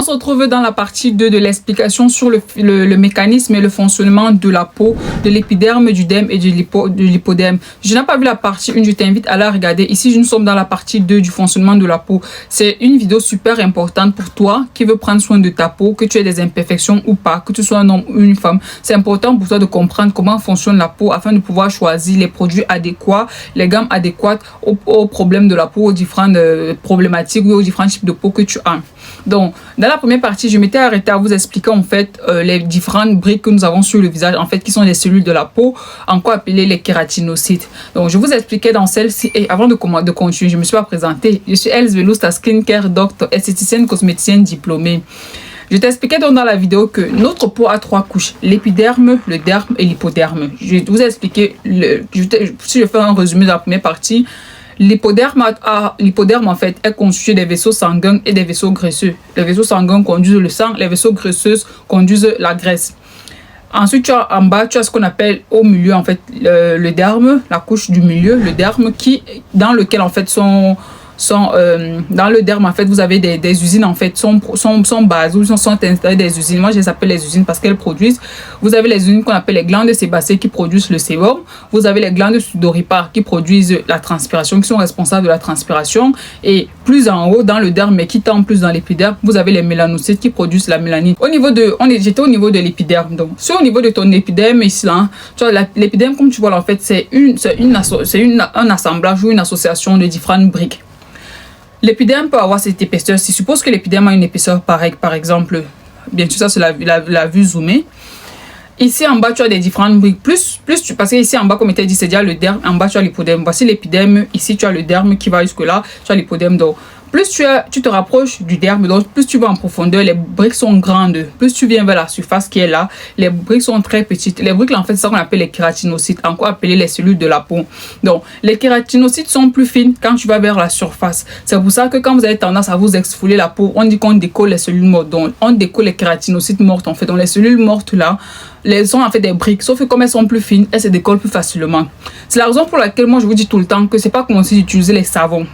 On se retrouve dans la partie 2 de l'explication sur le mécanisme et le fonctionnement de la peau, de l'épiderme, du derme et de l'hypoderme. Je n'ai pas vu la partie 1, je t'invite à la regarder. Ici, nous sommes dans la partie 2 du fonctionnement de la peau. C'est une vidéo super importante pour toi qui veut prendre soin de ta peau, que tu aies des imperfections ou pas, que tu sois un homme ou une femme. C'est important pour toi de comprendre comment fonctionne la peau afin de pouvoir choisir les produits adéquats, les gammes adéquates aux problèmes de la peau, aux différentes problématiques ou aux différents types de peau que tu as. Donc, dans la première partie, je m'étais arrêtée à vous expliquer en fait les différentes briques que nous avons sur le visage, en fait, qui sont les cellules de la peau, encore appelées les kératinocytes. Donc, je vous expliquais dans celle-ci, et avant de continuer, je me suis pas présentée. Je suis Else Velous, ta skincare doctor, esthéticienne, cosméticienne diplômée. Je t'expliquais donc dans la vidéo que notre peau a 3 couches, l'épiderme, le derme et l'hypoderme. Je vais vous expliquer, si je fais un résumé de la première partie, l'hypoderme en fait est constitué des vaisseaux sanguins et des vaisseaux graisseux. Les vaisseaux sanguins conduisent le sang, les vaisseaux graisseux conduisent la graisse. Ensuite, tu as en bas, tu as ce qu'on appelle au milieu en fait le derme, la couche du milieu, le derme dans lequel en fait dans le derme en fait vous avez des usines en fait sont basées, sont installées des usines. Moi je les appelle les usines parce qu'elles produisent. Vous avez les usines qu'on appelle les glandes sébacées qui produisent le sébum. Vous avez les glandes sudoripares qui produisent la transpiration, qui sont responsables de la transpiration. Et plus en haut dans le derme mais qui tend plus dans l'épiderme, vous avez les mélanocytes qui produisent la mélanine. J'étais au niveau de l'épiderme. Donc au niveau de ton épiderme ici là, tu vois l'épiderme comme tu vois là, en fait c'est un assemblage ou une association de différentes briques. L'épiderme peut avoir cette épaisseur. Si suppose que l'épiderme a une épaisseur pareille, par exemple, bien sûr, ça c'est la vue zoomée. Ici en bas, tu as des différentes briques. Parce que ici en bas, comme je t'ai dit, c'est déjà le derme. En bas, tu as l'hypoderme. Voici l'épiderme. Ici, tu as le derme qui va jusque-là. Tu as l'hypoderme. Donc, plus tu te rapproches du derme, donc plus tu vas en profondeur, les briques sont grandes. Plus tu viens vers la surface qui est là, les briques sont très petites. Les briques, là, en fait, c'est ça qu'on appelle les kératinocytes, encore appelées les cellules de la peau. Donc, les kératinocytes sont plus fines quand tu vas vers la surface. C'est pour ça que quand vous avez tendance à vous exfolier la peau, on dit qu'on décolle les cellules mortes. Donc, on décolle les kératinocytes mortes, en fait. Donc, les cellules mortes, là, elles sont en fait des briques, sauf que comme elles sont plus fines, elles se décollent plus facilement. C'est la raison pour laquelle moi, je vous dis tout le temps que c'est pas conseillé d'utiliser les savons.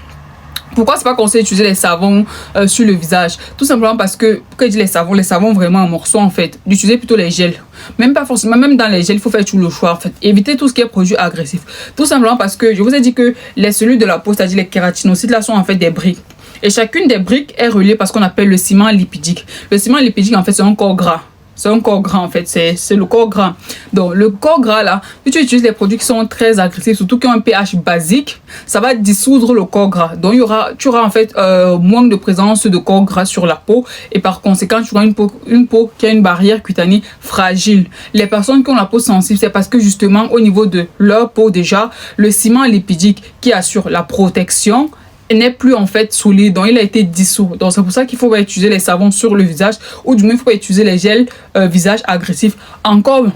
Pourquoi c'est pas conseillé d'utiliser les savons sur le visage? Tout simplement parce que je dis les savons vraiment en morceaux en fait, d'utiliser plutôt les gels. Même pas forcément, même dans les gels, il faut faire tout le choix en fait. Éviter tout ce qui est produit agressif. Tout simplement parce que je vous ai dit que les cellules de la peau, c'est-à-dire les kératinocytes là, sont en fait des briques. Et chacune des briques est reliée par ce qu'on appelle le ciment lipidique. Le ciment lipidique en fait, c'est un corps gras. C'est un corps gras en fait, c'est le corps gras. Donc le corps gras là, si tu utilises des produits qui sont très agressifs, surtout qui ont un pH basique, ça va dissoudre le corps gras. Donc tu auras en fait moins de présence de corps gras sur la peau et par conséquent tu auras une peau qui a une barrière cutanée fragile. Les personnes qui ont la peau sensible, c'est parce que justement au niveau de leur peau déjà, le ciment lipidique qui assure la protection n'est plus en fait solide, donc il a été dissous. Donc c'est pour ça qu'il faut pas utiliser les savons sur le visage, ou du moins il faut pas utiliser les gels visage agressifs. Encore,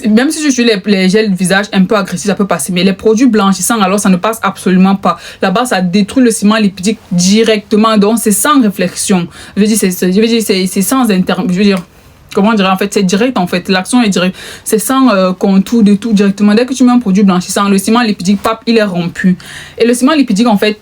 même si je suis les gels visage un peu agressifs, ça peut passer, mais les produits blanchissants alors ça ne passe absolument pas. Là-bas ça détruit le ciment lipidique directement, donc c'est sans réflexion. Je veux dire c'est sans comment dire, en fait c'est direct en fait, l'action est directe, c'est sans contour de tout directement. Dès que tu mets un produit blanchissant, le ciment lipidique il est rompu. Et le ciment lipidique en fait,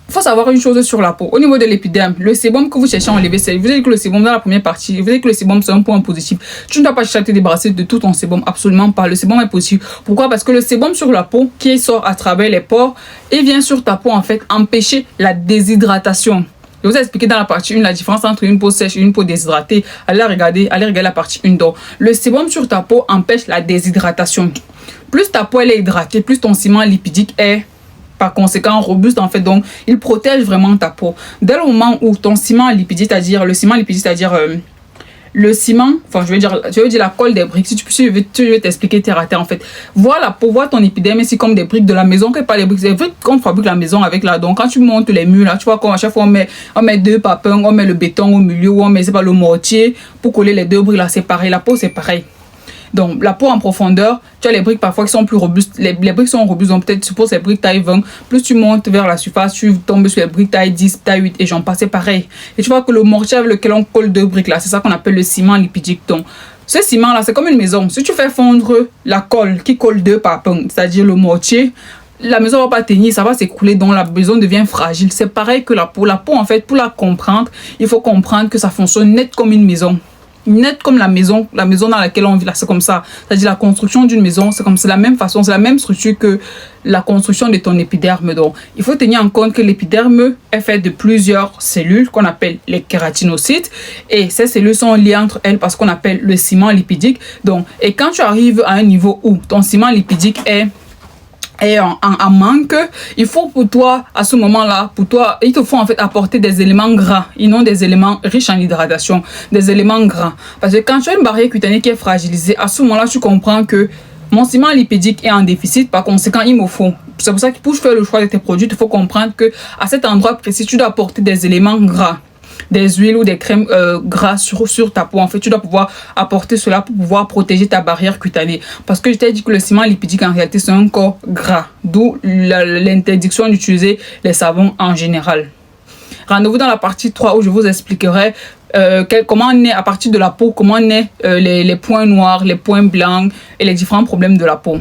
il faut savoir une chose sur la peau. Au niveau de l'épiderme, le sébum que vous cherchez à enlever, vous avez dit que le sébum dans la première partie, vous avez dit que le sébum c'est un point positif. Tu ne dois pas chercher à te débarrasser de tout ton sébum, absolument pas. Le sébum est positif. Pourquoi? Parce que le sébum sur la peau qui sort à travers les pores et vient sur ta peau en fait empêcher la déshydratation. Je vous ai expliqué dans la partie 1 la différence entre une peau sèche et une peau déshydratée. Allez regarder la partie 1. Donc, le sébum sur ta peau empêche la déshydratation. Plus ta peau elle est hydratée, plus ton ciment lipidique est par conséquent robuste en fait, donc il protège vraiment ta peau. Dès le moment où ton ciment lipidique, c'est-à-dire le ciment lipidique, c'est-à-dire le ciment, enfin je veux dire la colle des briques, si je vais t'expliquer terre à terre en fait. Vois la peau, vois ton épiderme ici comme des briques de la maison, que pas les briques, c'est vrai qu'on fabrique la maison avec là. Donc quand tu montes les murs là, tu vois comme à chaque fois on met 2 papins, on met le béton au milieu, ou on met le mortier pour coller les 2 briques là, c'est pareil, la peau c'est pareil. Donc la peau en profondeur, tu as les briques parfois qui sont plus robustes. Les briques sont robustes, donc peut-être suppose les briques taille 20. Plus tu montes vers la surface, tu tombes sur les briques taille 10, taille 8 et j'en passe, c'est pareil. Et tu vois que le mortier avec lequel on colle 2 briques là, c'est ça qu'on appelle le ciment lipidique. Donc ce ciment là, c'est comme une maison. Si tu fais fondre la colle qui colle 2 papins, c'est-à-dire le mortier, la maison va pas tenir, ça va s'écouler, donc la maison devient fragile. C'est pareil que la peau. La peau, en fait, pour la comprendre, il faut comprendre que ça fonctionne net comme une maison. Net comme la maison dans laquelle on vit là, c'est comme ça. C'est-à-dire la construction d'une maison, c'est comme c'est la même façon, c'est la même structure que la construction de ton épiderme. Donc, il faut tenir en compte que l'épiderme est fait de plusieurs cellules qu'on appelle les kératinocytes, et ces cellules sont liées entre elles parce qu'on appelle le ciment lipidique. Donc, et quand tu arrives à un niveau où ton ciment lipidique est en manque, il faut pour toi, à ce moment-là, il te faut en fait apporter des éléments gras et non des éléments riches en hydratation, des éléments gras. Parce que quand tu as une barrière cutanée qui est fragilisée, à ce moment-là, tu comprends que mon ciment lipidique est en déficit, par conséquent, il me faut. C'est pour ça que pour faire le choix de tes produits, il faut comprendre que à cet endroit précis, tu dois apporter des éléments gras, des huiles ou des crèmes grasses sur ta peau. En fait, tu dois pouvoir apporter cela pour pouvoir protéger ta barrière cutanée. Parce que je t'ai dit que le ciment lipidique, en réalité, c'est un corps gras. D'où l'interdiction d'utiliser les savons en général. Rendez-vous dans la partie 3 où je vous expliquerai comment on est à partir de la peau, comment on est les points noirs, les points blancs et les différents problèmes de la peau.